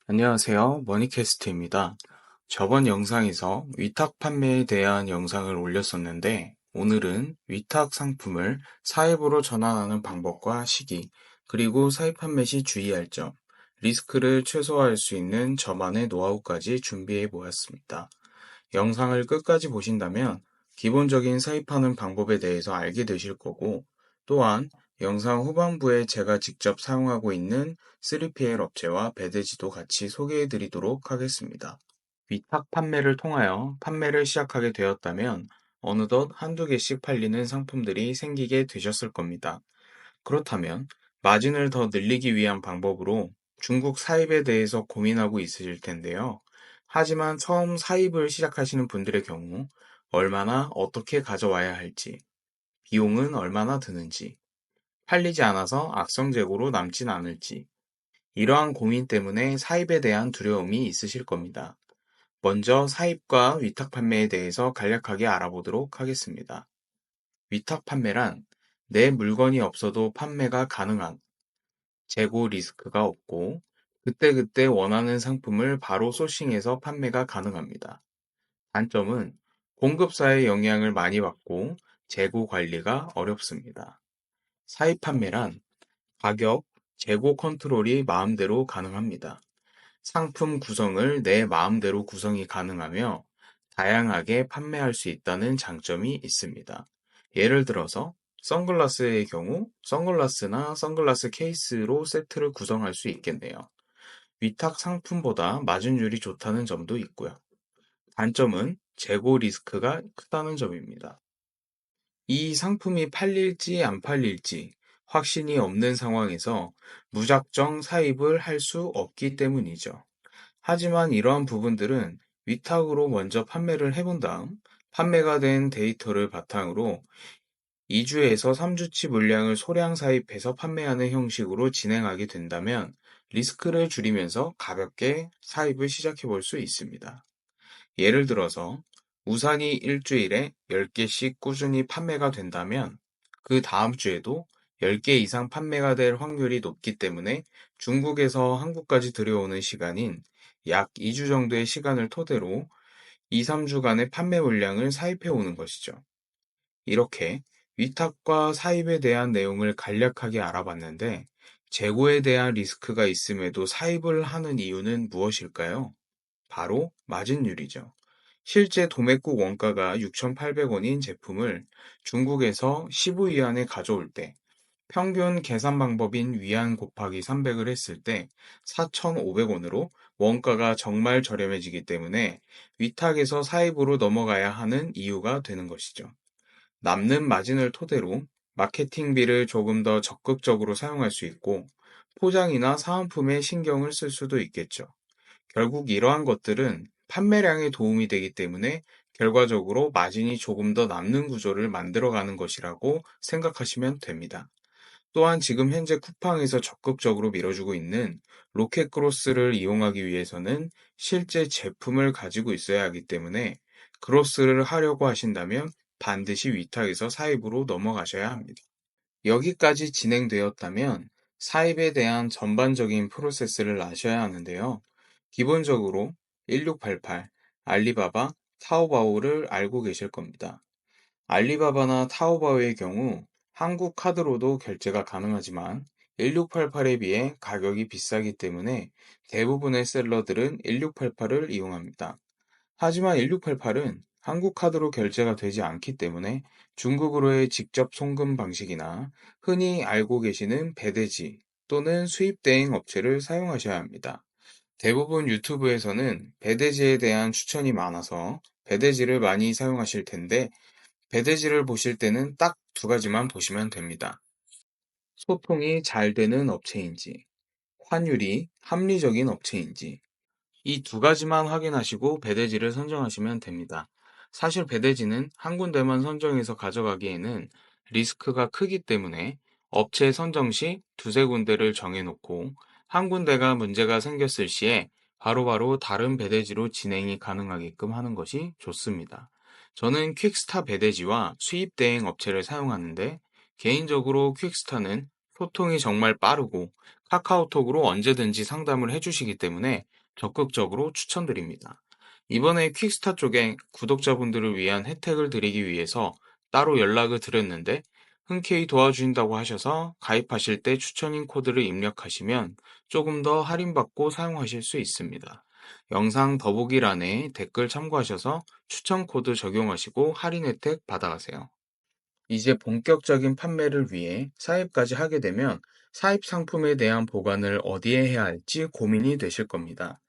안녕하세요. 머니캐스트입니다. 저번 영상에서 위탁 판매에 대한 영상을 올렸었는데, 오늘은 위탁 상품을 사입으로 전환하는 방법과 시기, 그리고 사입 판매 시 주의할 점, 리스크를 최소화할 수 있는 저만의 노하우까지 준비해 보았습니다. 영상을 끝까지 보신다면 기본적인 사입하는 방법에 대해서 알게 되실 거고, 또한 영상 후반부에 제가 직접 사용하고 있는 3PL 업체와 배대지도 같이 소개해 드리도록 하겠습니다. 위탁 판매를 통하여 판매를 시작하게 되었다면 어느덧 한두 개씩 팔리는 상품들이 생기게 되셨을 겁니다. 그렇다면 마진을 더 늘리기 위한 방법으로 중국 사입에 대해서 고민하고 있으실 텐데요. 하지만 처음 사입을 시작하시는 분들의 경우 얼마나 어떻게 가져와야 할지, 비용은 얼마나 드는지, 팔리지 않아서 악성재고로 남진 않을지, 이러한 고민 때문에 사입에 대한 두려움이 있으실 겁니다. 먼저 사입과 위탁 판매에 대해서 간략하게 알아보도록 하겠습니다. 위탁 판매란 내 물건이 없어도 판매가 가능한, 재고 리스크가 없고 그때그때 원하는 상품을 바로 소싱해서 판매가 가능합니다. 단점은 공급사의 영향을 많이 받고 재고 관리가 어렵습니다. 사입 판매란 가격, 재고 컨트롤이 마음대로 가능합니다. 상품 구성을 내 마음대로 구성이 가능하며 다양하게 판매할 수 있다는 장점이 있습니다. 예를 들어서 선글라스의 경우 선글라스나 선글라스 케이스로 세트를 구성할 수 있겠네요. 위탁 상품보다 마진율이 좋다는 점도 있고요. 단점은 재고 리스크가 크다는 점입니다. 이 상품이 팔릴지 안 팔릴지 확신이 없는 상황에서 무작정 사입을 할 수 없기 때문이죠. 하지만 이러한 부분들은 위탁으로 먼저 판매를 해본 다음 판매가 된 데이터를 바탕으로 2주에서 3주치 물량을 소량 사입해서 판매하는 형식으로 진행하게 된다면 리스크를 줄이면서 가볍게 사입을 시작해 볼 수 있습니다. 예를 들어서 우산이 일주일에 10개씩 꾸준히 판매가 된다면 그 다음 주에도 10개 이상 판매가 될 확률이 높기 때문에 중국에서 한국까지 들여오는 시간인 약 2주 정도의 시간을 토대로 2, 3주간의 판매 물량을 사입해 오는 것이죠. 이렇게 위탁과 사입에 대한 내용을 간략하게 알아봤는데 재고에 대한 리스크가 있음에도 사입을 하는 이유는 무엇일까요? 바로 마진율이죠. 실제 도매국 원가가 6,800원인 제품을 중국에서 15위안에 가져올 때 평균 계산 방법인 위안 곱하기 300을 했을 때 4,500원으로 원가가 정말 저렴해지기 때문에 위탁에서 사입으로 넘어가야 하는 이유가 되는 것이죠. 남는 마진을 토대로 마케팅비를 조금 더 적극적으로 사용할 수 있고 포장이나 사은품에 신경을 쓸 수도 있겠죠. 결국 이러한 것들은 판매량에 도움이 되기 때문에 결과적으로 마진이 조금 더 남는 구조를 만들어가는 것이라고 생각하시면 됩니다. 또한 지금 현재 쿠팡에서 적극적으로 밀어주고 있는 로켓크로스를 이용하기 위해서는 실제 제품을 가지고 있어야 하기 때문에 크로스를 하려고 하신다면 반드시 위탁에서 사입으로 넘어가셔야 합니다. 여기까지 진행되었다면 사입에 대한 전반적인 프로세스를 아셔야 하는데요. 기본적으로 1688, 알리바바, 타오바오를 알고 계실 겁니다. 알리바바나 타오바오의 경우 한국 카드로도 결제가 가능하지만 1688에 비해 가격이 비싸기 때문에 대부분의 셀러들은 1688을 이용합니다. 하지만 1688은 한국 카드로 결제가 되지 않기 때문에 중국으로의 직접 송금 방식이나 흔히 알고 계시는 배대지 또는 수입 대행 업체를 사용하셔야 합니다. 대부분 유튜브에서는 배대지에 대한 추천이 많아서 배대지를 많이 사용하실 텐데 배대지를 보실 때는 딱 두 가지만 보시면 됩니다. 소통이 잘 되는 업체인지, 환율이 합리적인 업체인지, 이 두 가지만 확인하시고 배대지를 선정하시면 됩니다. 사실 배대지는 한 군데만 선정해서 가져가기에는 리스크가 크기 때문에 업체 선정 시 두세 군데를 정해놓고 한 군데가 문제가 생겼을 시에 바로바로 다른 배대지로 진행이 가능하게끔 하는 것이 좋습니다. 저는 퀵스타 배대지와 수입 대행 업체를 사용하는데 개인적으로 퀵스타는 소통이 정말 빠르고 카카오톡으로 언제든지 상담을 해주시기 때문에 적극적으로 추천드립니다. 이번에 퀵스타 쪽에 구독자분들을 위한 혜택을 드리기 위해서 따로 연락을 드렸는데 흔쾌히 도와주신다고 하셔서 가입하실 때 추천인 코드를 입력하시면 조금 더 할인받고 사용하실 수 있습니다. 영상 더보기란에 댓글 참고하셔서 추천 코드 적용하시고 할인 혜택 받아가세요. 이제 본격적인 판매를 위해 사입까지 하게 되면 사입 상품에 대한 보관을 어디에 해야 할지 고민이 되실 겁니다.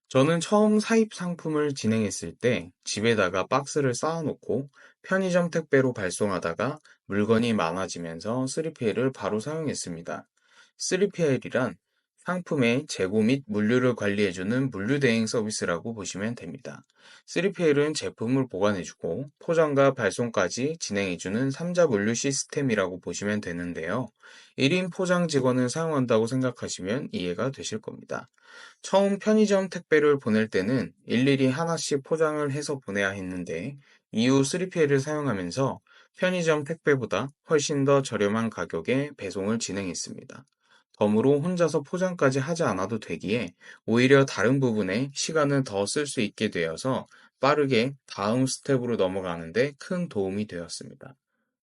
저는 처음 사입 상품을 진행했을 때 집에다가 박스를 쌓아놓고 편의점 택배로 발송하다가 물건이 많아지면서 3PL을 바로 사용했습니다. 3PL이란 상품의 재고 및 물류를 관리해주는 물류대행 서비스라고 보시면 됩니다. 3PL은 제품을 보관해주고 포장과 발송까지 진행해주는 3자 물류 시스템이라고 보시면 되는데요. 1인 포장 직원을 사용한다고 생각하시면 이해가 되실 겁니다. 처음 편의점 택배를 보낼 때는 일일이 하나씩 포장을 해서 보내야 했는데 이후 3PL을 사용하면서 편의점 택배보다 훨씬 더 저렴한 가격에 배송을 진행했습니다. 덤으로 혼자서 포장까지 하지 않아도 되기에 오히려 다른 부분에 시간을 더 쓸 수 있게 되어서 빠르게 다음 스텝으로 넘어가는데 큰 도움이 되었습니다.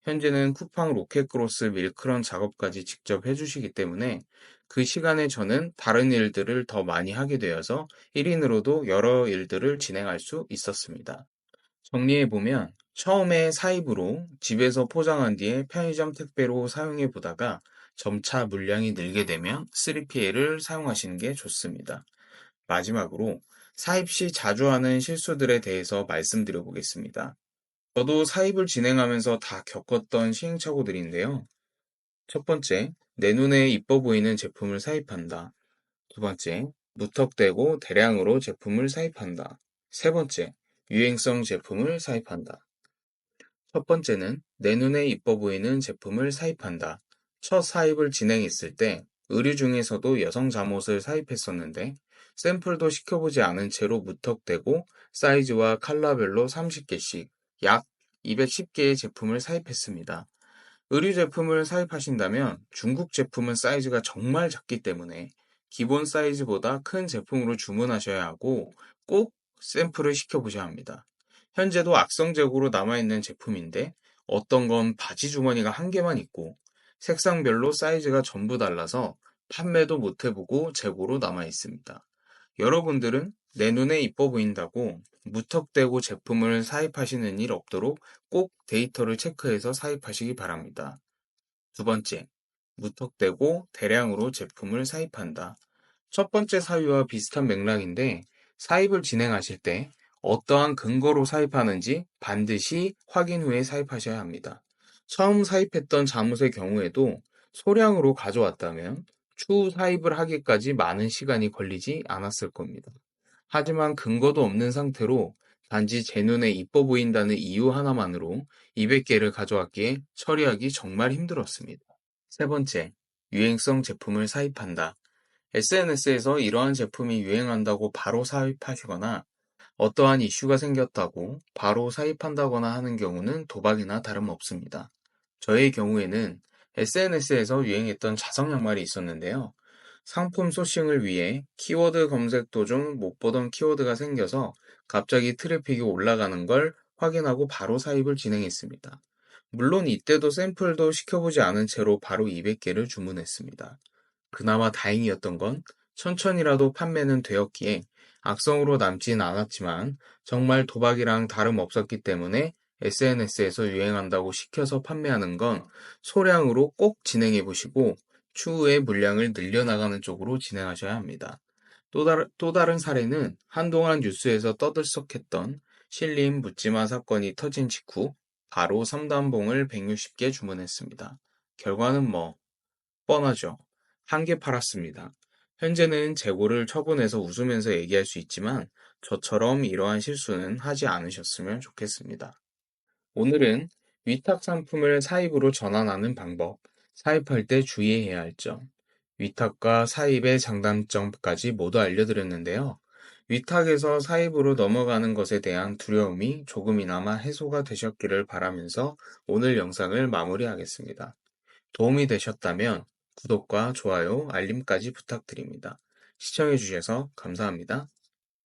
현재는 쿠팡 로켓크로스 밀크런 작업까지 직접 해주시기 때문에 그 시간에 저는 다른 일들을 더 많이 하게 되어서 1인으로도 여러 일들을 진행할 수 있었습니다. 정리해보면 처음에 사입으로 집에서 포장한 뒤에 편의점 택배로 사용해 보다가 점차 물량이 늘게 되면 3PL을 사용하시는 게 좋습니다. 마지막으로 사입 시 자주 하는 실수들에 대해서 말씀드려 보겠습니다. 저도 사입을 진행하면서 다 겪었던 시행착오들인데요. 첫 번째, 내 눈에 이뻐 보이는 제품을 사입한다. 두 번째, 무턱대고 대량으로 제품을 사입한다. 세 번째, 유행성 제품을 사입한다. 첫 번째는 내 눈에 이뻐 보이는 제품을 사입한다. 첫 사입을 진행했을 때 의류 중에서도 여성 잠옷을 사입했었는데 샘플도 시켜보지 않은 채로 무턱대고 사이즈와 컬러별로 30개씩 약 210개의 제품을 사입했습니다. 의류 제품을 사입하신다면 중국 제품은 사이즈가 정말 작기 때문에 기본 사이즈보다 큰 제품으로 주문하셔야 하고 꼭 샘플을 시켜보셔야 합니다. 현재도 악성재고로 남아있는 제품인데 어떤 건 바지 주머니가 한 개만 있고 색상별로 사이즈가 전부 달라서 판매도 못 해보고 재고로 남아있습니다. 여러분들은 내 눈에 이뻐 보인다고 무턱대고 제품을 사입하시는 일 없도록 꼭 데이터를 체크해서 사입하시기 바랍니다. 두 번째, 무턱대고 대량으로 제품을 사입한다. 첫 번째 사유와 비슷한 맥락인데 사입을 진행하실 때 어떠한 근거로 사입하는지 반드시 확인 후에 사입하셔야 합니다. 처음 사입했던 잠옷의 경우에도 소량으로 가져왔다면 추후 사입을 하기까지 많은 시간이 걸리지 않았을 겁니다. 하지만 근거도 없는 상태로 단지 제 눈에 이뻐 보인다는 이유 하나만으로 200개를 가져왔기에 처리하기 정말 힘들었습니다. 세 번째, 유행성 제품을 사입한다. SNS에서 이러한 제품이 유행한다고 바로 사입하시거나 어떠한 이슈가 생겼다고 바로 사입한다거나 하는 경우는 도박이나 다름없습니다. 저의 경우에는 SNS에서 유행했던 자석 양말이 있었는데요. 상품 소싱을 위해 키워드 검색 도중 못 보던 키워드가 생겨서 갑자기 트래픽이 올라가는 걸 확인하고 바로 사입을 진행했습니다. 물론 이때도 샘플도 시켜보지 않은 채로 바로 200개를 주문했습니다. 그나마 다행이었던 건 천천히라도 판매는 되었기에 악성으로 남진 않았지만 정말 도박이랑 다름없었기 때문에 SNS에서 유행한다고 시켜서 판매하는 건 소량으로 꼭 진행해 보시고 추후에 물량을 늘려나가는 쪽으로 진행하셔야 합니다. 또 다른 사례는 한동안 뉴스에서 떠들썩했던 신림 묻지마 사건이 터진 직후 바로 3단봉을 160개 주문했습니다. 결과는 뭐 뻔하죠. 한 개 팔았습니다. 현재는 재고를 처분해서 웃으면서 얘기할 수 있지만 저처럼 이러한 실수는 하지 않으셨으면 좋겠습니다. 오늘은 위탁 상품을 사입으로 전환하는 방법, 사입할 때 주의해야 할 점, 위탁과 사입의 장단점까지 모두 알려드렸는데요. 위탁에서 사입으로 넘어가는 것에 대한 두려움이 조금이나마 해소가 되셨기를 바라면서 오늘 영상을 마무리하겠습니다. 도움이 되셨다면 구독과 좋아요, 알림까지 부탁드립니다. 시청해 주셔서 감사합니다.